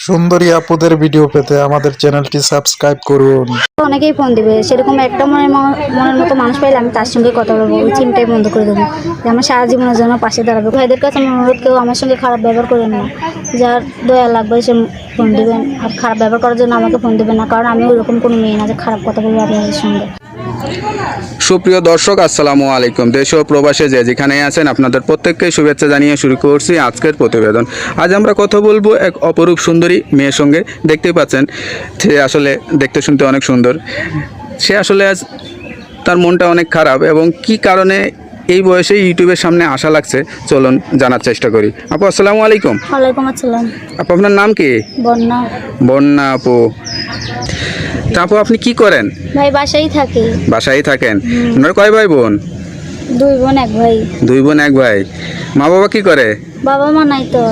সুন্দরী আপুদের ভিডিও পেতে আমাদের চ্যানেলটি সাবস্ক্রাইব করুন। অনেকেই ফোন দিবে, সেরকম একটা মনের মতো মানুষ পাইলে আমি তার সঙ্গে কথা বলবো, ওই চিমটাই বন্ধ করে দেবো যে আমার সারা জীবনের জন্য পাশে দাঁড়াবে। ভাইদের কাছে আমার অনুরোধ, কেউ আমার সঙ্গে খারাপ ব্যবহার করেন না। যার দয়া লাগবে সে ফোন দেবেন, আর খারাপ ব্যবহার করার জন্য আমাকে ফোন দেবেন না, কারণ আমি ওইরকম কোনো মেয়ে না যে খারাপ কথা বলবো আপনাদের সঙ্গে। সুপ্রিয় দর্শক, আসসালামু আলাইকুম। দেশ ও প্রবাসে যে যেখানে আছেন আপনাদের প্রত্যেককে শুভেচ্ছা জানিয়ে শুরু করছি আজকের প্রতিবেদন। আজ আমরা কথা বলবো এক অপরূপ সুন্দরী মেয়ের সঙ্গে। দেখতেই পাচ্ছেন সে আসলে দেখতে শুনতে অনেক সুন্দর। সে আসলে আজ তার মনটা অনেক খারাপ, এবং কি কারণে এই বয়সে ইউটিউবের সামনে আসা লাগছে চলুন জানার চেষ্টা করি। আপু আসসালামু আলাইকুম। ওয়ালাইকুম আসসালাম। আপু আপনার নাম কি? বন্যা। বন্যা আপু। তা আপু আপনি কি করেন? ভাই বাসায় থাকি। বাসায় থাকেন? আপনার কয় ভাই বোন? 2 বোন 1 ভাই। 2 বোন 1 ভাই। মা বাবা কি করে? বাবা মা নাই তো।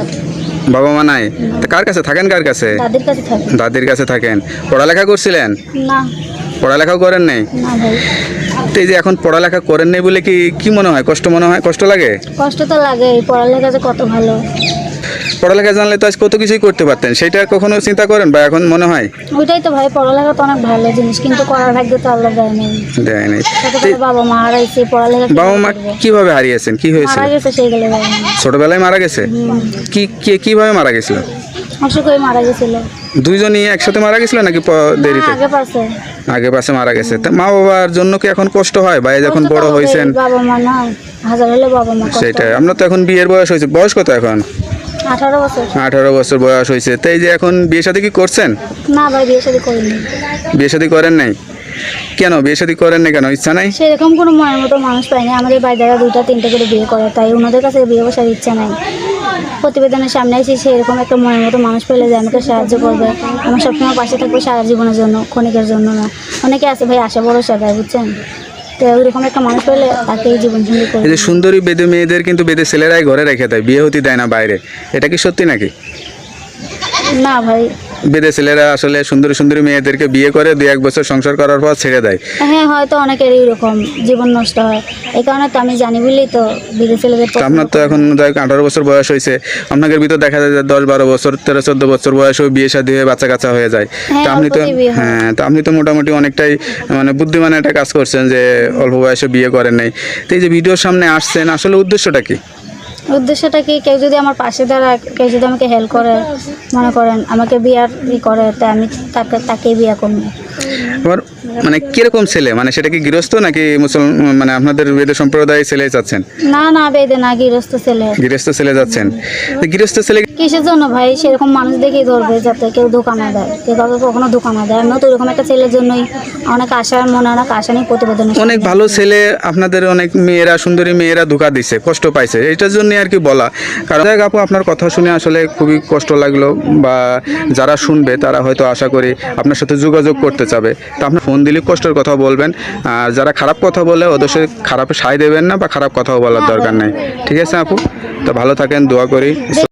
বাবা মা নাই? তা কার কাছে থাকেন? কার কাছে? দাদির কাছে থাকি। দাদির কাছে থাকেন। পড়ালেখা করছিলেন? না। পড়ালেখাও করেন নাই? না ভাই। তো এই যে এখন পড়ালেখা করেন নাই বলে কি মনে হয়? কষ্ট মনে হয়? কষ্ট লাগে? কষ্ট তো লাগে, পড়ালেখা যে কত ভালো। পড়ালেখা জানলে তো আজ কত কিছুই করতে পারতেন, সেটা কখনো চিন্তা করেন বা এখন মনে হয়? ওইটাই তো ভাই, পড়ালেখা তো অনেক ভালো জিনিস, কিন্তু করার ভাগ্য তো আল্লাহ দেয় নেই। দেয় নাই। ছোটবেলায় বাবা মা হারাইছে, পড়ালেখা বাবা মা কিভাবে হারিয়েছেন? কি হয়েছে? মারা গেছে সেইগুলো ভাই। ছোটবেলায় মারা গেছে? কিভাবে মারা গেছিল? অসুখ হয়ে মারা গেছিল। দুইজনই একসাথে মারা গেছিল নাকি দেরিতে? আগে পাশে মারা গেছে। তা মা বাবার জন্য কি এখন কষ্ট হয়? ভাই যখন বড় হয়েছেন? বাবা মা না, হাজার হলে বাবা মা। সেটাই। আপনার তো এখন বিয়ের বয়স হয়েছে। বয়স কত এখন? 18 বছর। 18 বছর বয়স হয়েছে। তাই যে এখন বিয়ে শাদী কি করছেন? না ভাই, বিয়ে শাদী করিনি। বিয়ে শাদী করেন নাই? কেন বিয়ে শাদী করেন নাই? কেন ইচ্ছা নাই? সেরকম কোনো মনের মতো মানুষ পাইনি। আমাদের বাইরে 2টা 3টে করে বিয়ে করে, তাই ওনাদের কাছে বিয়ে বসার ইচ্ছা নাই। প্রতিবেদনের সামনে এসে সেরকম একটা মনের মতো মানুষ পেলে যে আমাকে সাহায্য করবে, আমার সবসময় পাশে থাকবে সারা জীবনের জন্য, ক্ষণিকের জন্য না। অনেকে আছে ভাই আশা ভরসা দেয়, বুঝছেন? তো ওইরকম একটা মানুষ পেলে তাকে জীবন সঙ্গী করে। এই যে সুন্দরী বেদে মেয়েদের কিন্তু বেদে ছেলেরাই ঘরে রেখে দেয়, বিয়ে হতে দেয় না বাইরে। এটা কি সত্যি নাকি? না ভাই। বেদে ছেলেরা আসলে সুন্দরী সুন্দরী মেয়েদেরকে বিয়ে করে 2-1 বছর সংসার করার পর ছেড়ে দেয়। হ্যাঁ, হয়তো অনেকের এইরকম জীবন নষ্ট হয়, এই কারণে তো আমি জানি বলেই তো বিদেশি ছেলেদের। আপনার তো এখন 18 বছর বয়স হয়েছে, আপনাকে ভিতর দেখা যায় যে 10-12 বছর 13-14 বছর বয়সেও বিয়ে শাদী হয়ে বাচ্চা কাচ্চা হয়ে যায়। তা আপনি তো মোটামুটি অনেকটাই মানে বুদ্ধিমান একটা কাজ করছেন যে অল্প বয়সে বিয়ে করেন নাই। তো এই যে ভিডিওর সামনে আসছেন, আসলে উদ্দেশ্যটা কি? উদ্দেশ্যটা কি, কেউ যদি আমার পাশে দাঁড়ায়, কেউ যদি আমাকে হেল্প করে, মনে করেন আমাকে বিয়ার করে, তাই আমি তাকেই বিয়ে করবো। আবার মানে কিরকম ছেলে, মানে সেটা কি গৃহস্থ নাকি মুসলমান, মানে আপনাদের বেদে সম্প্রদায়ের ছেলে চাচ্ছেন? না বেদে না, গৃহস্থ ছেলে। গৃহস্থ ছেলে যাচ্ছেন? গৃহস্থ ছেলে কিসের জন্য ভাই? সেরকম মানুষ দেখেই ধরবে, যাতে কেউ ধোকা না দেয়, কেউ কাউকে কখনো ধোকা না দেয়। আমিও তো এরকম একটা ছেলের জন্যই অনেক আশা, মনে অনেক আশা নিয়ে প্রতিবেদন। অনেক ভালো ছেলে আপনাদের, অনেক মেয়েরা, সুন্দরী মেয়েরা ধোকা দিচ্ছে, কষ্ট পাইছে, এটার জন্য আর কি বলা। কারণ আপু আপনার কথা শুনে আসলে খুবই কষ্ট লাগলো, বা যারা শুনবে তারা হয়তো আশা করি আপনার সাথে যোগাযোগ করতে চাবে। তা আপনার ফোন দিলে কষ্টের কথা বলবেন, আর যারা খারাপ কথা বলে ওদের সাথে খারাপে সায় দেবেন না, বা খারাপ কথাও বলার দরকার নেই। ঠিক আছে আপু? তো ভালো থাকেন, দোয়া করি।